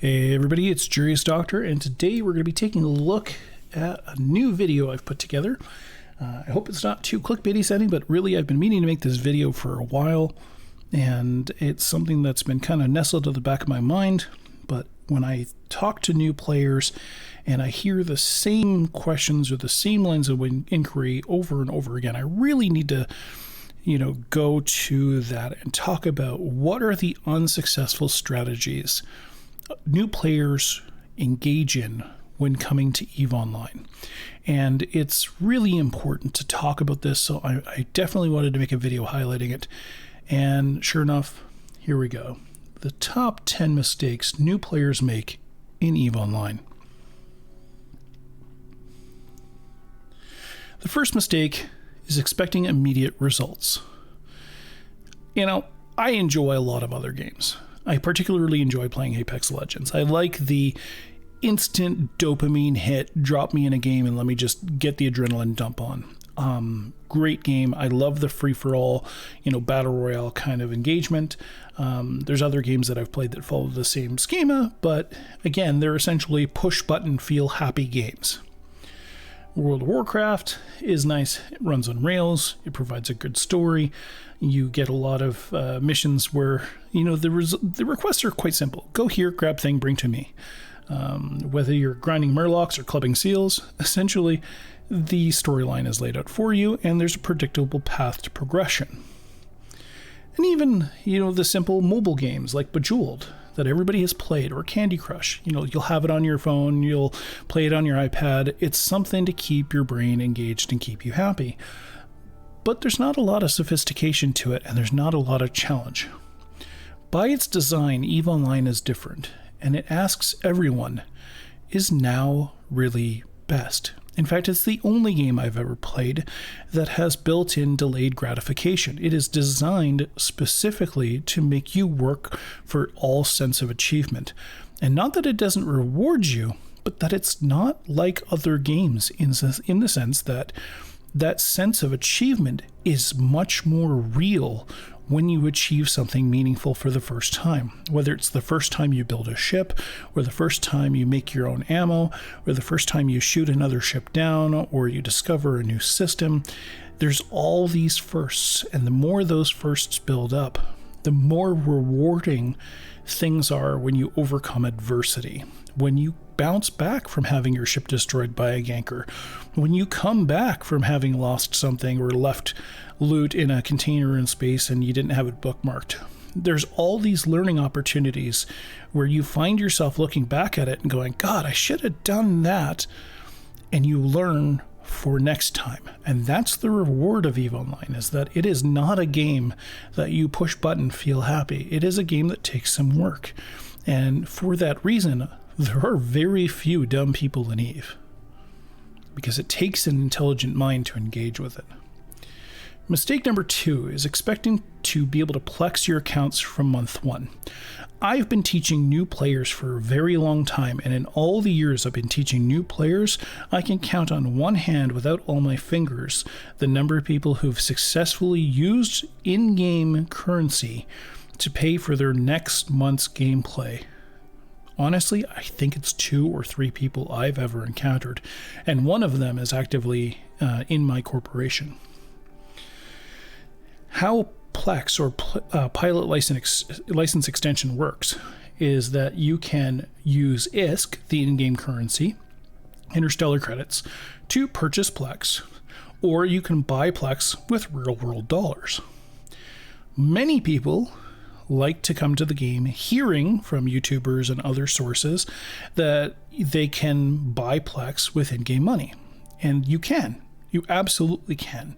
Hey everybody, it's Jurius Doctor, and today we're going to be taking a look at a new video I've put together. I hope it's not too clickbaity sounding, but really I've been meaning to make this video for a while, and it's something that's been kind of nestled at the back of my mind. But when I talk to new players and I hear the same questions or the same lines of inquiry over and over again, I really need to go to that and talk about what are the unsuccessful strategies new players engage in when coming to EVE Online. And it's really important to talk about this, so I definitely wanted to make a video highlighting it. And sure enough, here we go. The top 10 mistakes new players make in EVE Online. The first mistake is expecting immediate results. I enjoy a lot of other games. I particularly enjoy playing Apex Legends. I like the instant dopamine hit, drop me in a game and let me just get the adrenaline dump on. Great game. I love the free-for-all, battle royale kind of engagement. There's other games that I've played that follow the same schema, but again, they're essentially push-button, feel-happy games. World of Warcraft is nice. It runs on rails. It provides a good story. You get a lot of missions where, the requests are quite simple. Go here, grab thing, bring to me. Whether you're grinding murlocs or clubbing seals, essentially the storyline is laid out for you and there's a predictable path to progression. And even, the simple mobile games like Bejeweled that everybody has played, or Candy Crush. You'll have it on your phone, you'll play it on your iPad. It's something to keep your brain engaged and keep you happy. But there's not a lot of sophistication to it, and there's not a lot of challenge. By its design, EVE Online is different, and it asks everyone, is now really best? In fact, it's the only game I've ever played that has built-in delayed gratification. It is designed specifically to make you work for all sense of achievement. And not that it doesn't reward you, but that it's not like other games in the sense that that sense of achievement is much more real when you achieve something meaningful for the first time. Whether it's the first time you build a ship, or the first time you make your own ammo, or the first time you shoot another ship down, or you discover a new system. There's all these firsts, and the more those firsts build up, the more rewarding things are when you overcome adversity. When you bounce back from having your ship destroyed by a ganker, when you come back from having lost something or left loot in a container in space and you didn't have it bookmarked. There's all these learning opportunities where you find yourself looking back at it and going, God, I should have done that. And you learn for next time. And that's the reward of EVE Online, is that it is not a game that you push button, feel happy. It is a game that takes some work. And for that reason, there are very few dumb people in EVE, because it takes an intelligent mind to engage with it. Mistake number 2 is expecting to be able to PLEX your accounts from month 1. I've been teaching new players for a very long time, and in all the years I've been teaching new players, I can count on one hand without all my fingers the number of people who've successfully used in-game currency to pay for their next month's gameplay. Honestly, I think it's 2 or 3 people I've ever encountered, and one of them is actively in my corporation. How PLEX, or Pilot License Extension, works is that you can use ISK, the in-game currency, interstellar credits, to purchase PLEX, or you can buy PLEX with real-world dollars. Many people like to come to the game hearing from YouTubers and other sources that they can buy PLEX with in-game money. And you can. You absolutely can.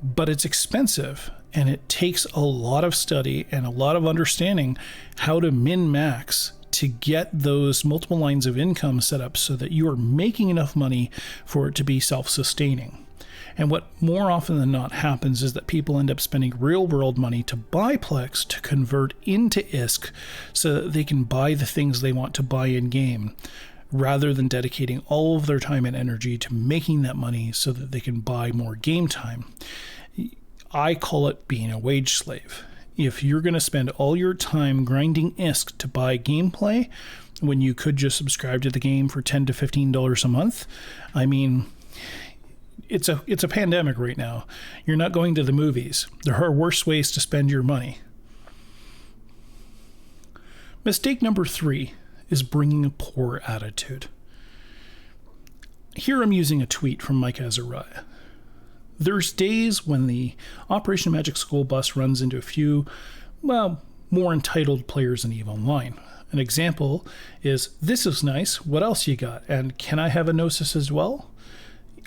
But it's expensive, and it takes a lot of study and a lot of understanding how to min-max to get those multiple lines of income set up so that you are making enough money for it to be self-sustaining. And what more often than not happens is that people end up spending real-world money to buy PLEX to convert into ISK so that they can buy the things they want to buy in-game, rather than dedicating all of their time and energy to making that money so that they can buy more game time. I call it being a wage slave. If you're going to spend all your time grinding ISK to buy gameplay, when you could just subscribe to the game for $10 to $15 a month. I mean, it's a pandemic right now. You're not going to the movies. There are worse ways to spend your money. Mistake number 3 is bringing a poor attitude. Here I'm using a tweet from Mike Azariah. There's days when the Operation Magic School Bus runs into a few, well, more entitled players in EVE Online. An example is, "This is nice, what else you got? And can I have a Gnosis as well?"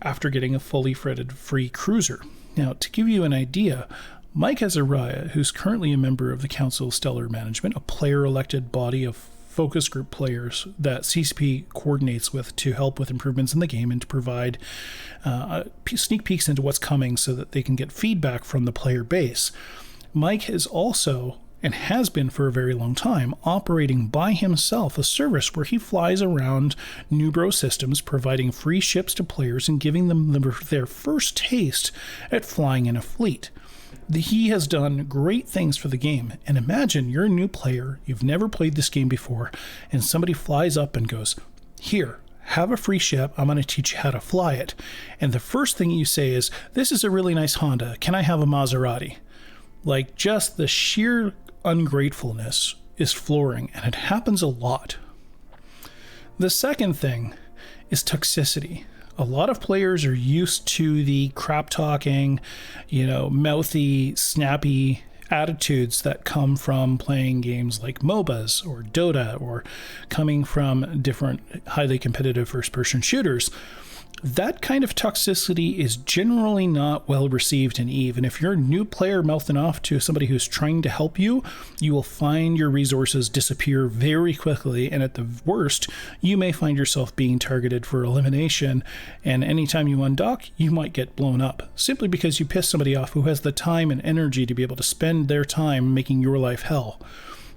after getting a fully fretted free cruiser. Now, to give you an idea, Mike Azariah, who's currently a member of the Council of Stellar Management, a player-elected body of focus group players that CCP coordinates with to help with improvements in the game and to provide sneak peeks into what's coming so that they can get feedback from the player base. Mike is also, and has been for a very long time, operating by himself a service where he flies around Nubro systems, providing free ships to players and giving them their first taste at flying in a fleet. He has done great things for the game, and imagine you're a new player, you've never played this game before, and somebody flies up and goes, "Here, have a free ship, I'm going to teach you how to fly it." And the first thing you say is, "This is a really nice Honda, can I have a Maserati?" Like, just the sheer ungratefulness is flooring, and it happens a lot. The second thing is toxicity. A lot of players are used to the crap talking, mouthy, snappy attitudes that come from playing games like MOBAs or Dota, or coming from different highly competitive first-person shooters. That kind of toxicity is generally not well received in EVE, and if you're a new player mouthing off to somebody who's trying to help you, you will find your resources disappear very quickly, and at the worst, you may find yourself being targeted for elimination, and anytime you undock, you might get blown up, simply because you piss somebody off who has the time and energy to be able to spend their time making your life hell.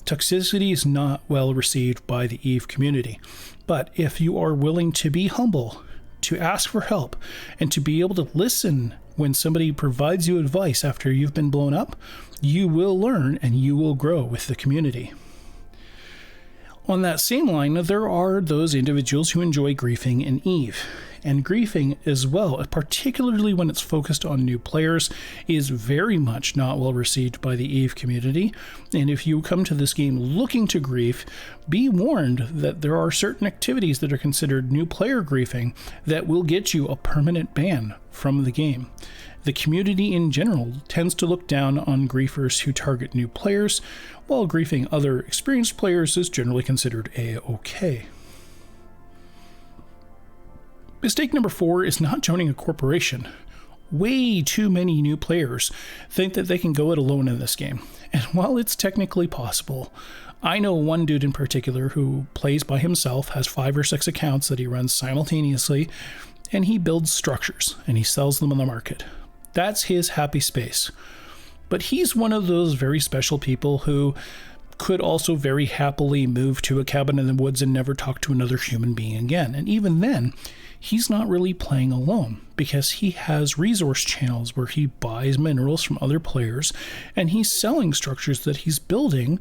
Toxicity is not well received by the EVE community, but if you are willing to be humble, to ask for help, and to be able to listen when somebody provides you advice after you've been blown up, you will learn and you will grow with the community. On that same line, there are those individuals who enjoy griefing in EVE. And griefing as well, particularly when it's focused on new players, is very much not well received by the EVE community. And if you come to this game looking to grief, be warned that there are certain activities that are considered new player griefing that will get you a permanent ban from the game. The community in general tends to look down on griefers who target new players, while griefing other experienced players is generally considered a-okay. Mistake number 4 is not joining a corporation. Way too many new players think that they can go it alone in this game. And while it's technically possible, I know one dude in particular who plays by himself, has 5 or 6 accounts that he runs simultaneously, and he builds structures and he sells them on the market. That's his happy space. But he's one of those very special people who could also very happily move to a cabin in the woods and never talk to another human being again. And even then, he's not really playing alone, because he has resource channels where he buys minerals from other players and he's selling structures that he's building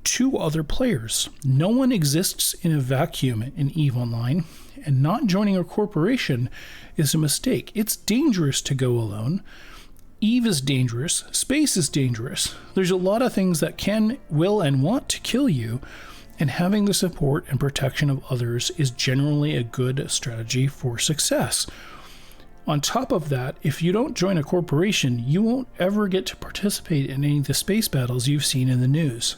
to other players. No one exists in a vacuum in EVE Online, and not joining a corporation is a mistake. It's dangerous to go alone. EVE is dangerous. Space is dangerous. There's a lot of things that can, will, and want to kill you, and having the support and protection of others is generally a good strategy for success. On top of that, if you don't join a corporation, you won't ever get to participate in any of the space battles you've seen in the news.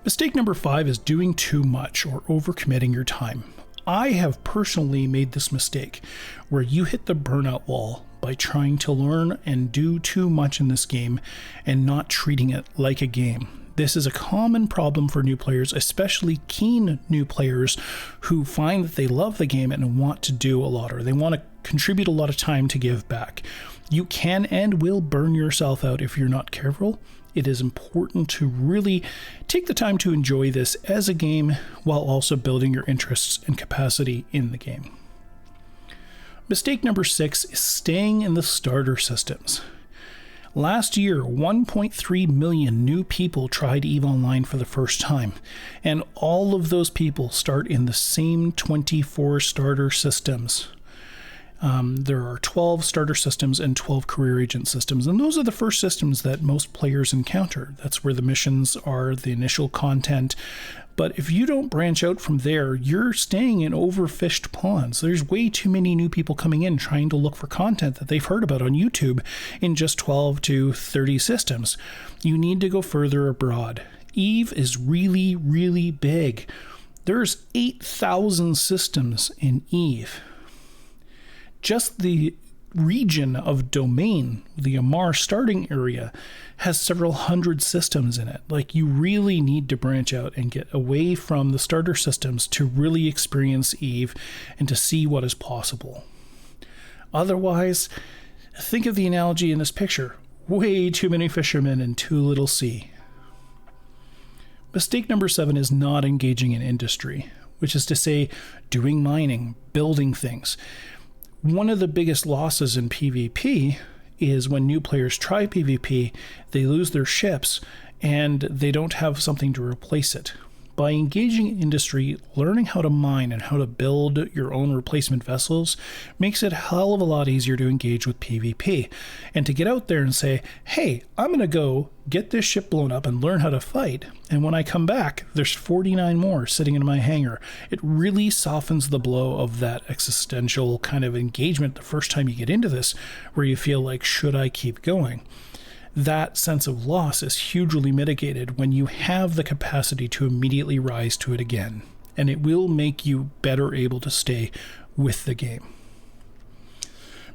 Mistake number 5 is doing too much or overcommitting your time. I have personally made this mistake where you hit the burnout wall by trying to learn and do too much in this game and not treating it like a game. This is a common problem for new players, especially keen new players who find that they love the game and want to do a lot, or they want to contribute a lot of time to give back. You can and will burn yourself out if you're not careful. It is important to really take the time to enjoy this as a game while also building your interests and capacity in the game. Mistake number 6 is staying in the starter systems. Last year, 1.3 million new people tried EVE Online for the first time, and all of those people start in the same 24 starter systems. There are 12 starter systems and 12 career agent systems, and those are the first systems that most players encounter. That's where the missions are, the initial content. But if you don't branch out from there, you're staying in overfished ponds. There's way too many new people coming in trying to look for content that they've heard about on YouTube in just 12 to 30 systems. You need to go further abroad. EVE is really, really big. There's 8,000 systems in EVE. Just the region of domain, the Amar starting area, has several hundred systems in it. Like, you really need to branch out and get away from the starter systems to really experience EVE and to see what is possible. Otherwise, think of the analogy in this picture. Way too many fishermen and too little sea. Mistake number 7 is not engaging in industry, which is to say, doing mining, building things. One of the biggest losses in PvP is when new players try PvP, they lose their ships and they don't have something to replace it. By engaging in industry, learning how to mine and how to build your own replacement vessels makes it a hell of a lot easier to engage with PvP. And to get out there and say, hey, I'm going to go get this ship blown up and learn how to fight. And when I come back, there's 49 more sitting in my hangar. It really softens the blow of that existential kind of engagement the first time you get into this, where you feel like, should I keep going? That sense of loss is hugely mitigated when you have the capacity to immediately rise to it again, and it will make you better able to stay with the game.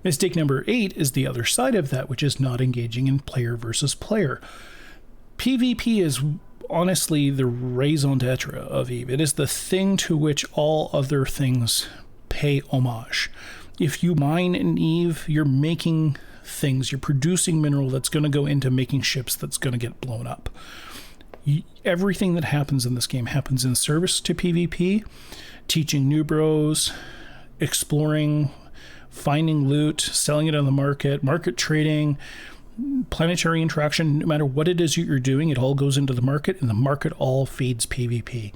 Mistake number 8 is the other side of that, which is not engaging in player versus player. PvP is honestly the raison d'etre of EVE. It is the thing to which all other things pay homage. If you mine in EVE, you're making things, you're producing mineral that's going to go into making ships that's going to get blown up. Everything that happens in this game happens in service to PvP, teaching new bros, exploring, finding loot, selling it on the market trading, planetary interaction. No matter what it is you're doing, it all goes into the market, and the market all feeds PvP.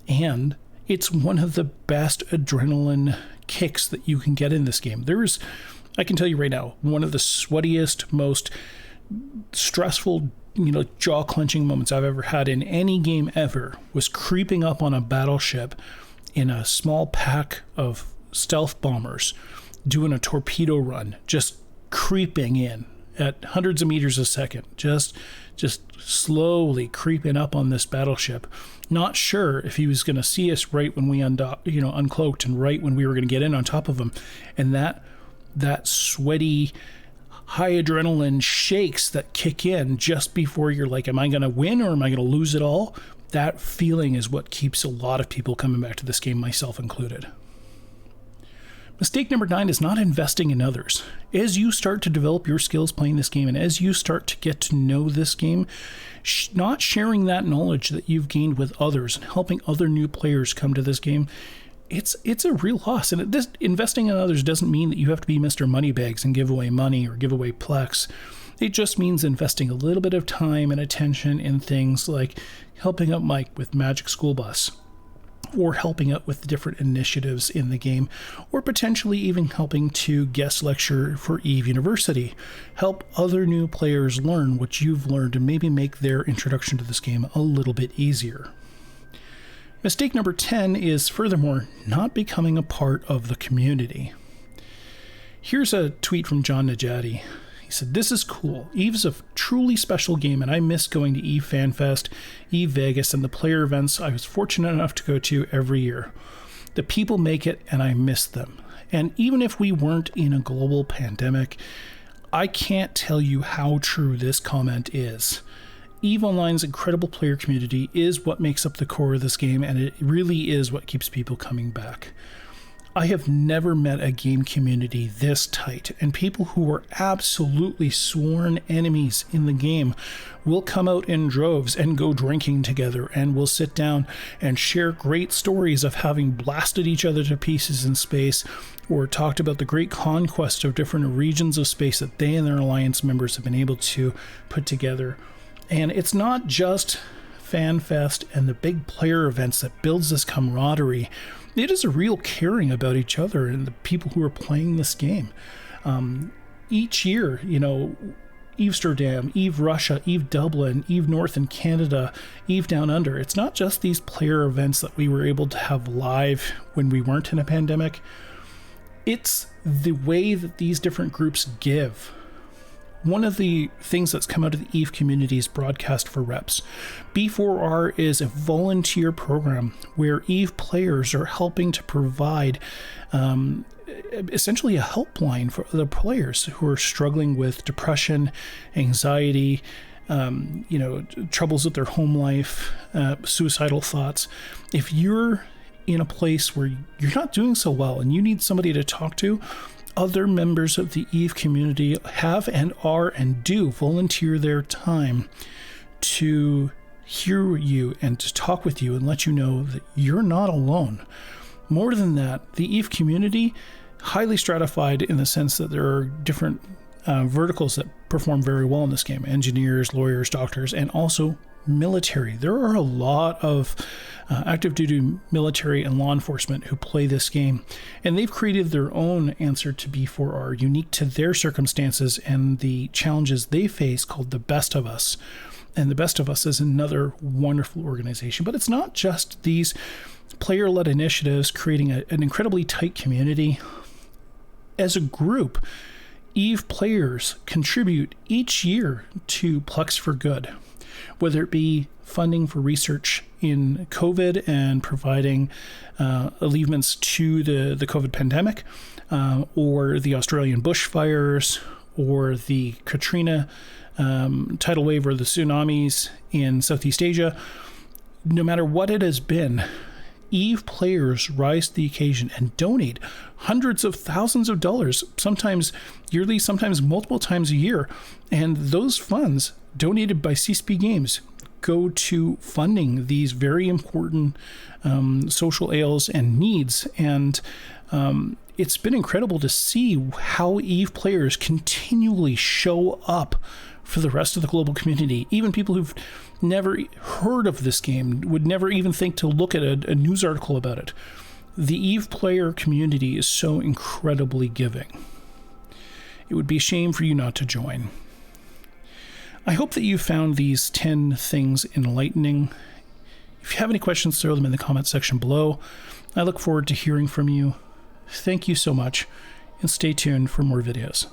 And it's one of the best adrenaline kicks that you can get in this game. I can tell you right now, one of the sweatiest, most stressful, jaw-clenching moments I've ever had in any game ever was creeping up on a battleship in a small pack of stealth bombers, doing a torpedo run, just creeping in at hundreds of meters a second, just slowly creeping up on this battleship, not sure if he was going to see us right when we uncloaked and right when we were going to get in on top of him. And that sweaty, high adrenaline shakes that kick in just before you're like, am I going to win or am I going to lose it all? That feeling is what keeps a lot of people coming back to this game, myself included. Mistake number 9 is not investing in others. As you start to develop your skills playing this game, and as you start to get to know this game, not sharing that knowledge that you've gained with others and helping other new players come to this game, it's a real loss. And investing in others doesn't mean that you have to be Mr. Moneybags and give away money or give away PLEX. It just means investing a little bit of time and attention in things like helping out Mike with Magic School Bus, or helping out with the different initiatives in the game, or potentially even helping to guest lecture for EVE University. Help other new players learn what you've learned and maybe make their introduction to this game a little bit easier. Mistake number 10 is, furthermore, not becoming a part of the community. Here's a tweet from John Najati. He said, "This is cool. EVE's a truly special game, and I miss going to EVE FanFest, EVE Vegas, and the player events I was fortunate enough to go to every year. The people make it, and I miss them. And even if we weren't in a global pandemic, I can't tell you how true this comment is. EVE Online's incredible player community is what makes up the core of this game, and it really is what keeps people coming back. I have never met a game community this tight, and people who were absolutely sworn enemies in the game will come out in droves and go drinking together, and will sit down and share great stories of having blasted each other to pieces in space, or talked about the great conquest of different regions of space that they and their alliance members have been able to put together. And it's not just FanFest and the big player events that builds this camaraderie. It is a real caring about each other and the people who are playing this game. Each year, Amsterdam, Eve Russia, Eve Dublin, Eve North in Canada, Eve Down Under. It's not just these player events that we were able to have live when we weren't in a pandemic. It's the way that these different groups give. One of the things that's come out of the EVE community is Broadcast for Reps. B4R is a volunteer program where EVE players are helping to provide essentially a helpline for other players who are struggling with depression, anxiety, troubles with their home life, suicidal thoughts. If you're in a place where you're not doing so well and you need somebody to talk to, other members of the EVE community have and are and do volunteer their time to hear you and to talk with you and let you know that you're not alone. More than that, the EVE community, highly stratified in the sense that there are different verticals that perform very well in this game: engineers, lawyers, doctors, and also military. There are a lot of active duty military and law enforcement who play this game, and they've created their own answer to B4R unique to their circumstances and the challenges they face, called The Best of Us. And The Best of Us is another wonderful organization, but it's not just these player-led initiatives creating an incredibly tight community. As a group, EVE players contribute each year to PLEX for Good, whether it be funding for research in COVID and providing alleviations to the COVID pandemic, or the Australian bushfires, or the Katrina tidal wave, or the tsunamis in Southeast Asia. No matter what it has been, EVE players rise to the occasion and donate hundreds of thousands of dollars, sometimes yearly, sometimes multiple times a year. And those funds donated by CSP Games go to funding these very important social ails and needs. And it's been incredible to see how EVE players continually show up for the rest of the global community. Even people who've never heard of this game would never even think to look at a news article about it. The EVE player community is so incredibly giving. It would be a shame for you not to join. I hope that you found these 10 things enlightening. If you have any questions, throw them in the comment section below. I look forward to hearing from you. Thank you so much, and stay tuned for more videos.